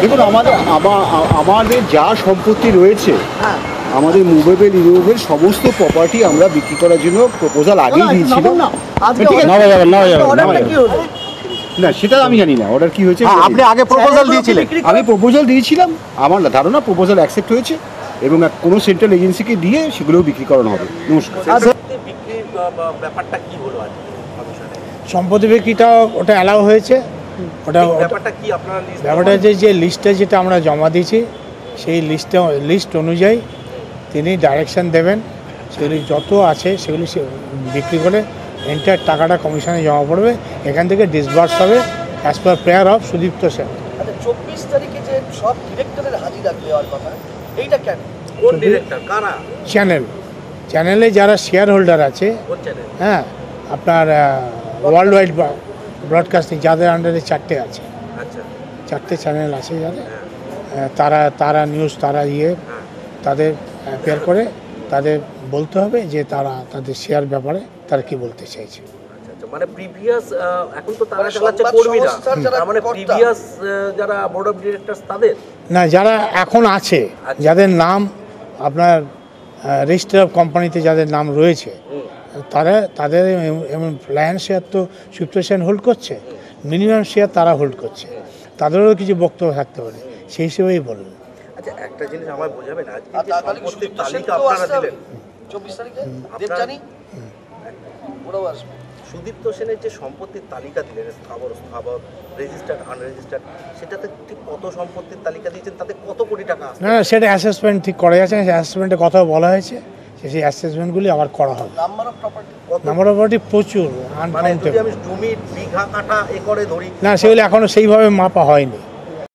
দেখুন আমাদের যা সম্পত্তি রয়েছে, হ্যাঁ, আমাদের মুভেবল ইমুভেবল সমস্ত প্রপার্টি আমরা বিক্রি করার জন্য প্রপোজাল আগেই দিয়েছিলাম। আজকে ঠিক আছে, অর্ডারটা কি হলো? না সেটা আমি জানি না অর্ডার কি হয়েছে। আপনি আগে প্রপোজাল দিয়েছিলেন? আমি প্রপোজাল দিয়েছিলাম, আমার ধারণা প্রপোজাল অ্যাকসেপ্ট হয়েছে এবং কোনো সেন্ট্রাল এজেন্সিকে দিয়ে সেগুলোও বিক্রি করানো হবে। নমস্কার। বিক্রির ব্যাপারটা কি হলো আজকে কমিশনে? সম্পত্তি বিক্রিটা ওটা অ্যালাউ হয়েছে। ওটা ব্যাপারটা কি আপনারা ব্যাপারটা হচ্ছে যে লিস্টে যেটা আমরা জমা দিয়েছি সেই লিস্ট অনুযায়ী তিনি ডাইরেকশন দেবেন, সেগুলি যত আছে সেগুলি বিক্রি করে এন্টার টাকাটা কমিশনে জমা পড়বে, এখান থেকে ডিসবার্স হবে as per prayer of Sudipta Sen. আচ্ছা, 24 তারিখে যে সব ডিরেক্টরের হাজিরা দেওয়ার কথা, এইটা কেন? কোন ডিরেক্টর কারা? চ্যানেলে যারা শেয়ার হোল্ডার আছে, কোন চ্যানেল? হ্যাঁ আপনার ওয়ার্ল্ড ওয়াইড ব্রডকাস্টিং যাদের আন্ডারে 4টে আছে, আচ্ছা 4টে চ্যানেল আছে যাদের, তারা নিউজ, তাদের অ্যাপিয়ার করে তাদের বলতে হবে যে তারা তাদের শেয়ার ব্যাপারে তারা কি বলতে চাইছে। আচ্ছা, মানে প্রিভিয়াস এখন তো তারা চালাচ্ছে কর্মীরা, মানে প্রিভিয়াস যারা বোর্ড অফ ডিরেক্টরস তাদের না, যারা এখন আছে, যাদের নাম আপনার রেজিস্টার অফ কোম্পানিতে যাদের নাম রয়েছে, তাদের এমন প্ল্যান শেয়ার তো সুদীপ্ত সেন হোল্ড করছে, মিনিমাম শেয়ার তারা হোল্ড করছে, তাদেরও কিছু বক্তব্য থাকতে পারে, সেই হিসেবেই বললেন। আচ্ছা, একটা জিনিস আমায় বোঝাবেন, আজকে যে সম্পত্তির তালিকা আপনারা দিলেন 24 তারিখে দেবযানী ওরাও আসবে। সুদীপ্ত সেনের যে সম্পত্তির তালিকা দিলেন, স্থাবর রেজিস্টার্ড আনরেজিস্টার্ড, সেটাতে ঠিক কত সম্পত্তির তালিকা দিয়েছেন, তাতে কত কোটি টাকা আসছে? না, সেটা অ্যাসেসমেন্ট ঠিক করা যাচ্ছে, সেই অ্যাসেসমেন্টের কথা বলা হয়েছে, সেই অ্যাসেসমেন্টগুলি আবার করা হবে। Number of property number of property প্রচুর, মানে যদি আনকাউন্টেবল। আমি জমি বিঘা কাঠা একরে ধরি, না, সেগুলি এখনো সেইভাবে মাপা হয়নি।